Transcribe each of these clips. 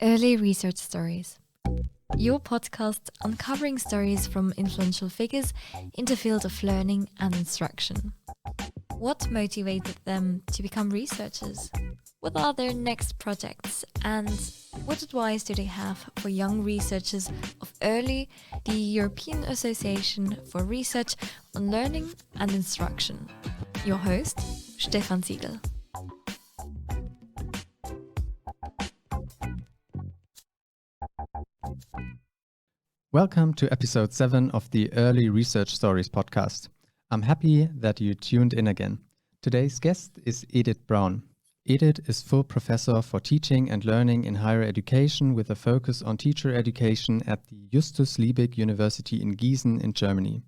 Early Research Stories, your podcast uncovering stories from influential figures in the field of learning and instruction. What motivated them to become researchers? What are their next projects? And what advice do they have for young researchers of EARLI, the European Association for Research on Learning and Instruction? Your host, Stefan Siegel. Welcome to episode 7 of the Early Research Stories podcast. I'm happy that you tuned in again. Today's guest is Edith Braun. Edith is full professor for teaching and learning in higher education with a focus on teacher education at the Justus Liebig University in Gießen in Germany.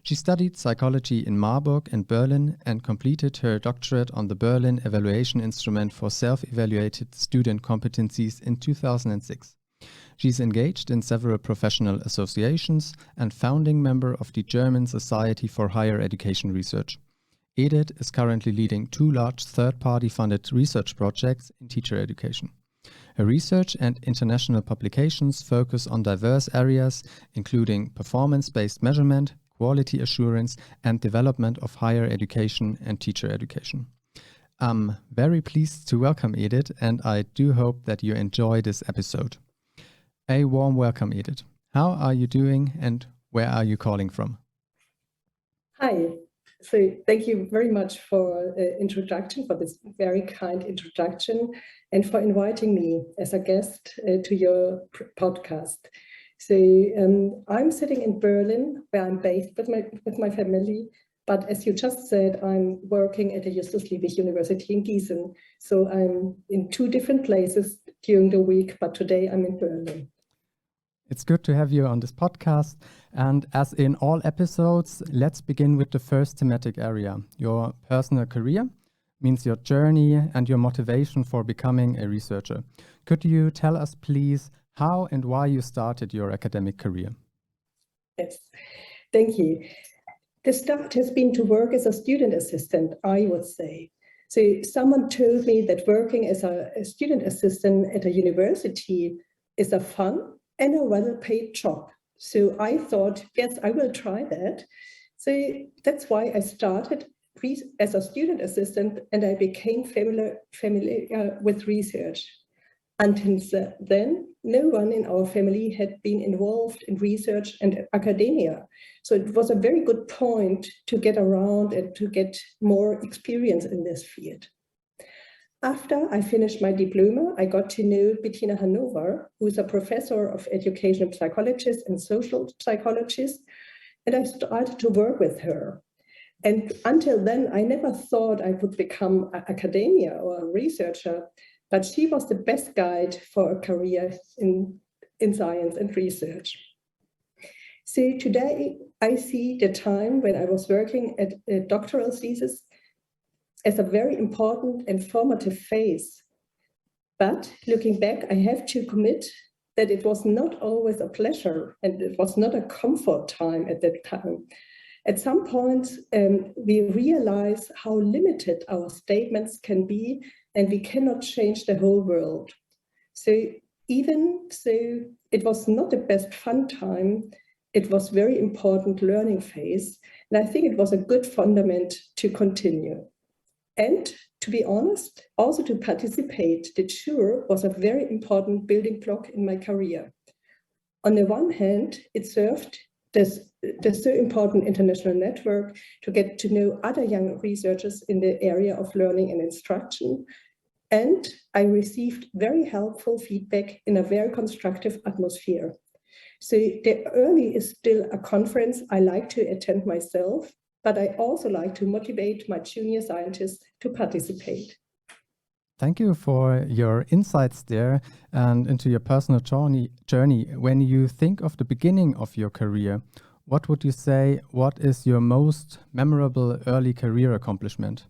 She studied psychology in Marburg and Berlin and completed her doctorate on the Berlin Evaluation Instrument for Self-Evaluated Student Competencies in 2006. She's engaged in several professional associations and founding member of the German Society for Higher Education Research. Edith is currently leading 2 large third-party funded research projects in teacher education. Her research and international publications focus on diverse areas, including performance-based measurement, quality assurance, and development of higher education and teacher education. I'm very pleased to welcome Edith, and I do hope that you enjoy this episode. A warm welcome, Edith. How are you doing and where are you calling from? Hi. So thank you very much for the introduction, for this very kind introduction, and for inviting me as a guest to your podcast. So I'm sitting in Berlin, where I'm based with my family. But as you just said, I'm working at the Justus Liebig University in Gießen. So I'm in 2 different places during the week, but today I'm in Berlin. It's good to have you on this podcast. And as in all episodes, let's begin with the first thematic area. Your personal career means your journey and your motivation for becoming a researcher. Could you tell us, please, how and why you started your academic career? Yes, thank you. The start has been to work as a student assistant, I would say. So someone told me that working as a student assistant at a university is a fun and a well-paid job. So I thought, yes, I will try that. So that's why I started as a student assistant and I became familiar with research. Until then, no one in our family had been involved in research and academia. So it was a very good point to get around and to get more experience in this field. After I finished my diploma, I got to know Bettina Hannover, who is a professor of educational psychologist and social psychologist, and I started to work with her. And until then, I never thought I would become an academia or a researcher, but she was the best guide for a career in science and research. So today, I see the time when I was working at a doctoral thesis as a very important and formative phase. But looking back, I have to commit that it was not always a pleasure and it was not a comfort time at that time. At some point, we realize how limited our statements can be and we cannot change the whole world. So even so, it was not the best fun time. It was very important learning phase. And I think it was a good fundament to continue. And to be honest, also to participate, the tour was a very important building block in my career. On the one hand, it served the so important international network to get to know other young researchers in the area of learning and instruction. And I received very helpful feedback in a very constructive atmosphere. So the EARLI is still a conference I like to attend myself, but I also like to motivate my junior scientists to participate. Thank you for your insights there and into your personal journey. When you think of the beginning of your career, what would you say, what is your most memorable early career accomplishment?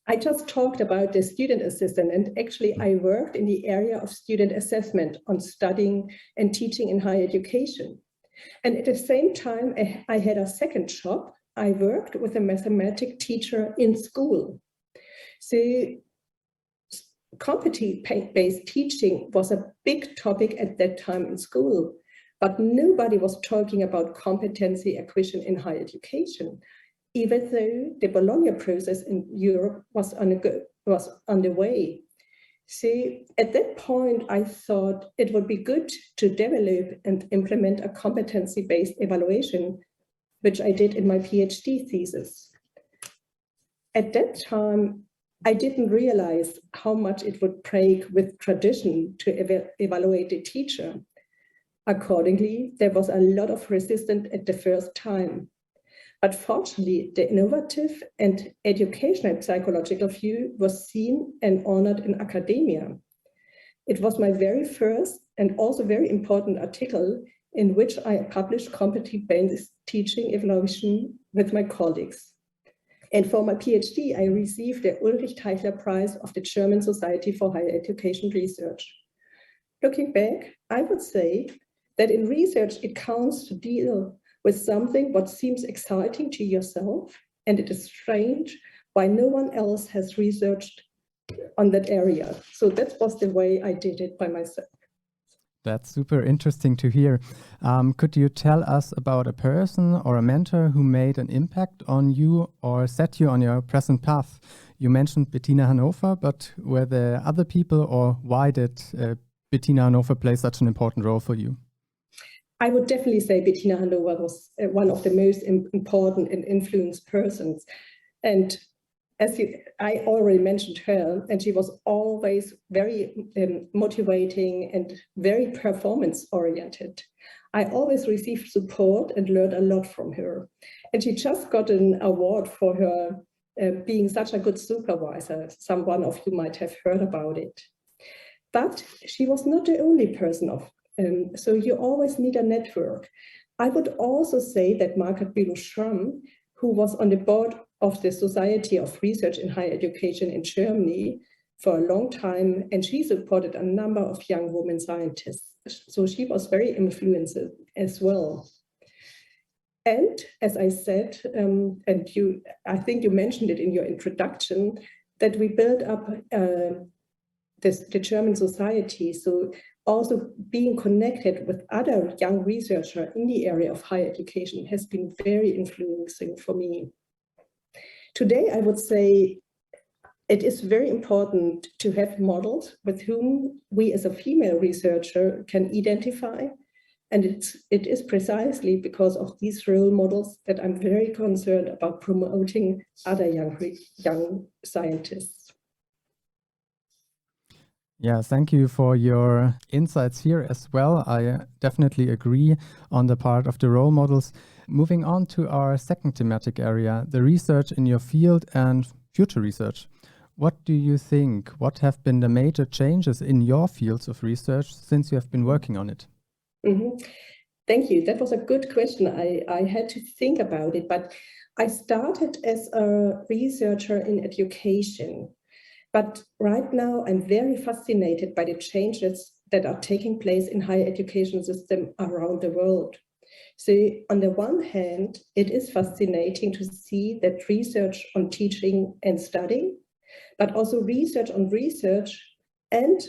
I just talked about the student assistant, and actually I worked in the area of student assessment on studying and teaching in higher education. And at the same time, I had a second job. I worked with a mathematics teacher in school. So Competency-based teaching was a big topic at that time in school, but nobody was talking about competency acquisition in higher education, even though the Bologna process in Europe was underway. So at that point, I thought it would be good to develop and implement a competency-based evaluation, which I did in my PhD thesis. At that time, I didn't realize how much it would break with tradition to evaluate the teacher. Accordingly, there was a lot of resistance at the first time. But fortunately, the innovative and educational psychological view was seen and honored in academia. It was my very first and also very important article in which I published competency-based teaching evaluation with my colleagues. And for my PhD, I received the Ulrich Teichler Prize of the German Society for Higher Education Research. Looking back, I would say that in research, it counts to deal with something what seems exciting to yourself, and it is strange why no one else has researched on that area. So that was the way I did it by myself. That's super interesting to hear. Could you tell us about a person or a mentor who made an impact on you or set you on your present path? You mentioned Bettina Hannover, but were there other people, or why did Bettina Hannover play such an important role for you? I would definitely say Bettina Hannover was one of the most important and influenced persons. And I already mentioned her, and she was always very motivating and very performance-oriented. I always received support and learned a lot from her. And she just got an award for her being such a good supervisor. Someone of you might have heard about it. But she was not the only person so you always need a network. I would also say that Margaret Bülow-Schramm, who was on the board of the Society of Research in Higher Education in Germany for a long time, and she supported a number of young women scientists. So she was very influential as well. And as I said, I think you mentioned it in your introduction, that we built up the German society. So also being connected with other young researchers in the area of higher education has been very influencing for me. Today, I would say it is very important to have models with whom we as a female researcher can identify. And it is precisely because of these role models that I'm very concerned about promoting other young scientists. Yeah, thank you for your insights here as well. I definitely agree on the part of the role models. Moving on to our second thematic area, the research in your field and future research. What do you think? What have been the major changes in your fields of research since you have been working on it? Mm-hmm. Thank you. That was a good question. I had to think about it, but I started as a researcher in education. But right now, I'm very fascinated by the changes that are taking place in higher education system around the world. So on the one hand, it is fascinating to see that research on teaching and studying, but also research on research and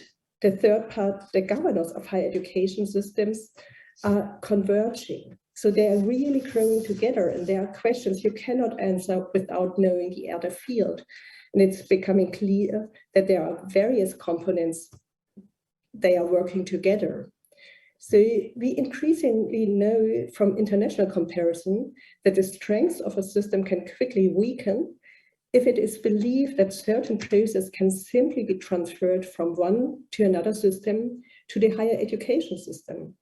the third part, the governance of higher education systems are converging. So they are really growing together, and there are questions you cannot answer without knowing the other field. And it's becoming clear that there are various components, they are working together. So we increasingly know from international comparison that the strength of a system can quickly weaken if it is believed that certain processes can simply be transferred from one to another system to the higher education system.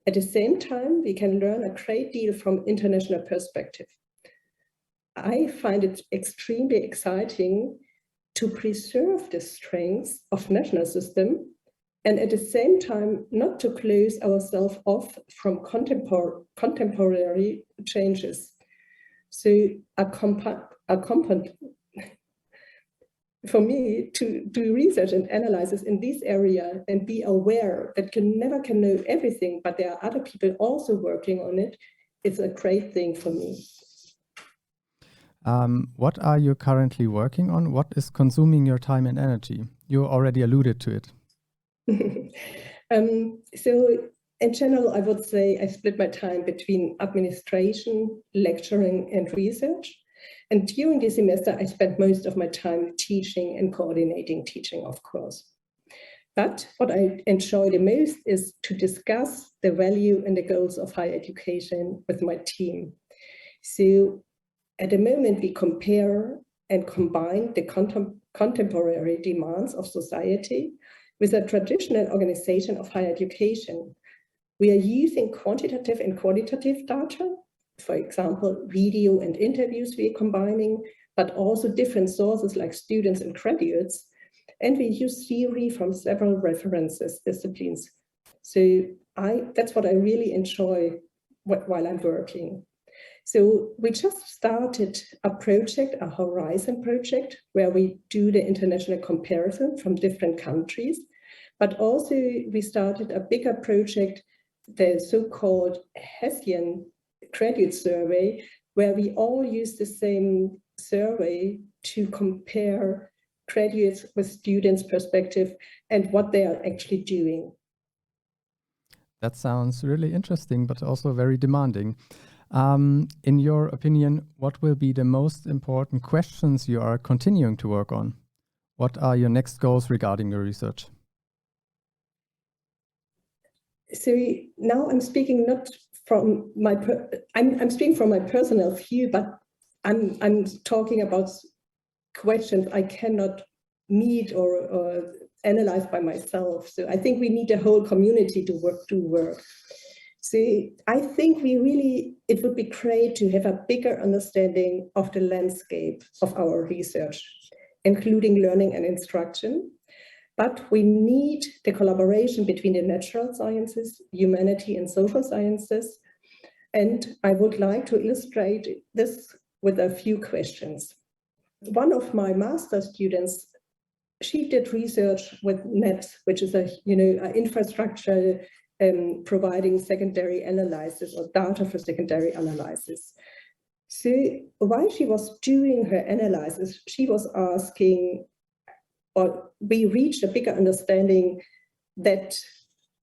At the same time, we can learn a great deal from international perspective. I find it extremely exciting to preserve the strengths of national system and at the same time not to close ourselves off from contemporary changes. So for me to do research and analysis in this area and be aware that never can know everything, but there are other people also working on it, it's a great thing for me. What are you currently working on? What is consuming your time and energy? You already alluded to it. So in general, I would say I split my time between administration, lecturing, and research. And during the semester, I spent most of my time teaching and coordinating teaching, of course. But what I enjoy the most is to discuss the value and the goals of higher education with my team. So at the moment, we compare and combine the contemporary demands of society with a traditional organization of higher education. We are using quantitative and qualitative data, for example, video and interviews we are combining, but also different sources like students and graduates. And we use theory from several references disciplines. So that's what I really enjoy while I'm working. So we just started a project, a Horizon project, where we do the international comparison from different countries. But also we started a bigger project, the so-called Hessian graduate survey, where we all use the same survey to compare graduates with students' perspective and what they are actually doing. That sounds really interesting, but also very demanding. In your opinion, what will be the most important questions you are continuing to work on? What are your next goals regarding your research? So now I'm speaking not from my I'm speaking from my personal view, but I'm talking about questions I cannot meet or analyze by myself. So I think we need a whole community to work. So I think it would be great to have a bigger understanding of the landscape of our research, including learning and instruction. But we need the collaboration between the natural sciences, humanity, and social sciences. And I would like to illustrate this with a few questions. One of my master students, she did research with NETS, which is an infrastructure providing secondary analysis or data for secondary analysis. So while she was doing her analysis, she was asking, or we reached a bigger understanding that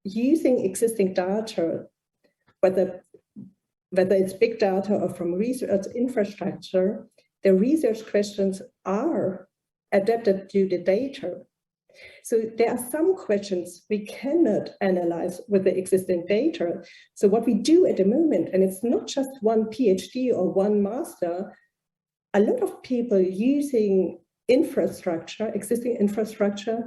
using existing data, whether it's big data or from research infrastructure, the research questions are adapted to the data. So there are some questions we cannot analyze with the existing data. So what we do at the moment, and it's not just one PhD or one master, a lot of people using existing infrastructure,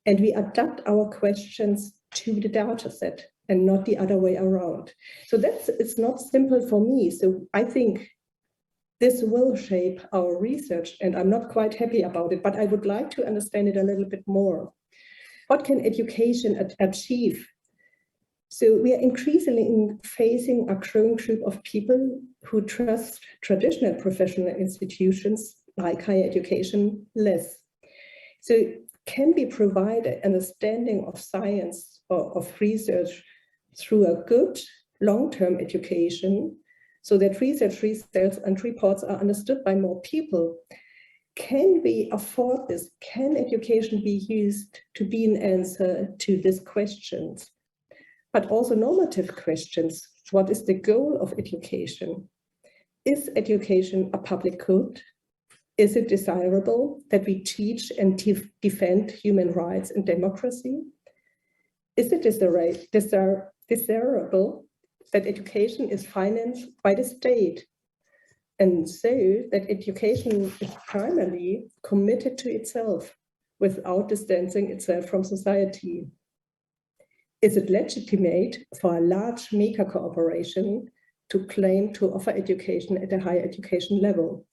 and we adapt our questions to the data set and not the other way around. So it's not simple for me. So I think this will shape our research, and I'm not quite happy about it, but I would like to understand it a little bit more. What can education achieve? So we are increasingly facing a growing group of people who trust traditional professional institutions like higher education less. So can we provide an understanding of science or of research through a good long-term education so that research results and reports are understood by more people? Can we afford this? Can education be used to be an answer to these questions? But also normative questions. What is the goal of education? Is education a public good? Is it desirable that we teach and defend human rights and democracy? Is it desirable that education is financed by the state, and so that education is primarily committed to itself without distancing itself from society? Is it legitimate for a large mega corporation to claim to offer education at a higher education level?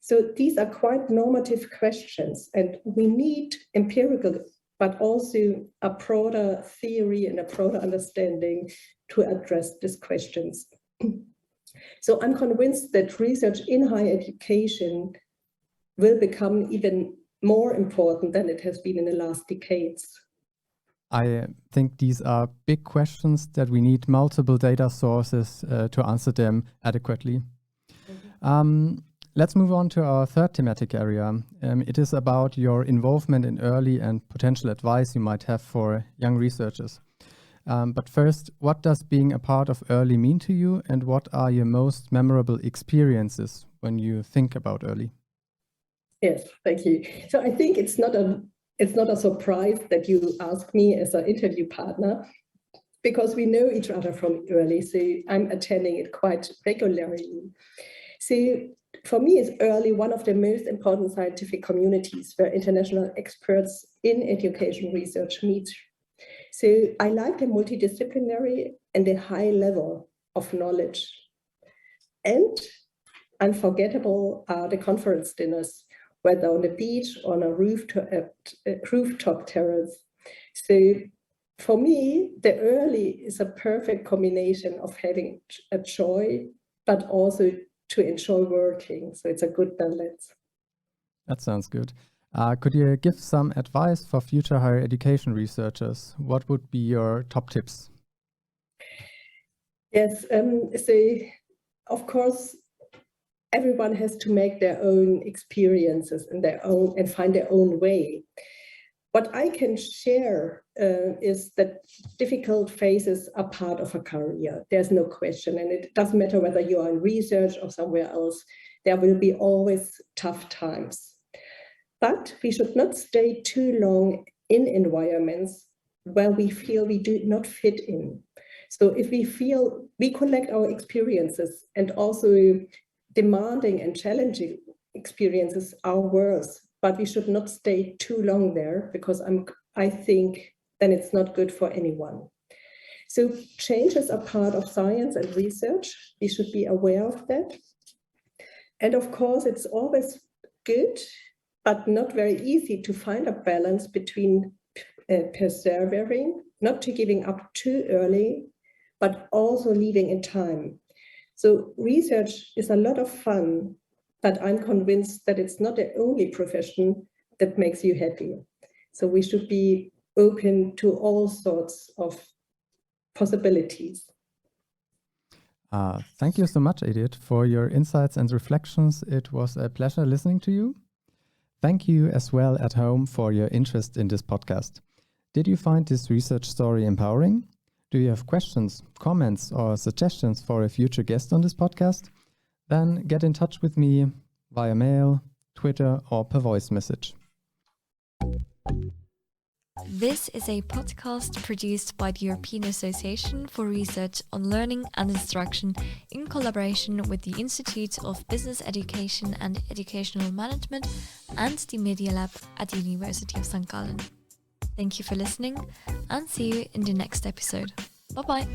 So these are quite normative questions, and we need empirical, but also a broader theory and a broader understanding to address these questions. So I'm convinced that research in higher education will become even more important than it has been in the last decades. I think these are big questions that we need multiple data sources to answer them adequately. Let's move on to our third thematic area. It is about your involvement in early and potential advice you might have for young researchers. But first, what does being a part of EARLI mean to you, and what are your most memorable experiences when you think about EARLI? Yes, thank you. So I think it's not a surprise that you ask me as an interview partner, because we know each other from EARLI, so I'm attending it quite regularly. So for me, is EARLI one of the most important scientific communities where international experts in education research meet. So I like the multidisciplinary and the high level of knowledge. And unforgettable are the conference dinners, whether on the beach or on a rooftop terrace. So for me, the EARLI is a perfect combination of having a joy, but also to enjoy working. So it's a good balance. That sounds good. Could you give some advice for future higher education researchers? What would be your top tips? Yes, so of course, everyone has to make their own experiences and find their own way. What I can share is that difficult phases are part of a career. There's no question. And it doesn't matter whether you are in research or somewhere else, there will be always tough times. But we should not stay too long in environments where we feel we do not fit in. So if we feel we collect our experiences, and also demanding and challenging experiences are worse, but we should not stay too long there, because I think then it's not good for anyone. So changes are part of science and research. We should be aware of that. And of course, it's always good, but not very easy to find a balance between persevering, not to giving up too early, but also leaving in time. So research is a lot of fun, but I'm convinced that it's not the only profession that makes you happy. So we should be open to all sorts of possibilities. Thank you so much, Edith, for your insights and reflections. It was a pleasure listening to you. Thank you as well at home for your interest in this podcast. Did you find this research story empowering? Do you have questions, comments, or suggestions for a future guest on this podcast? Then get in touch with me via mail, Twitter, or per voice message. This is a podcast produced by the European Association for Research on Learning and Instruction in collaboration with the Institute of Business Education and Educational Management and the Medialab at the University of St.Gallen. Thank you for listening, and see you in the next episode. Bye-bye.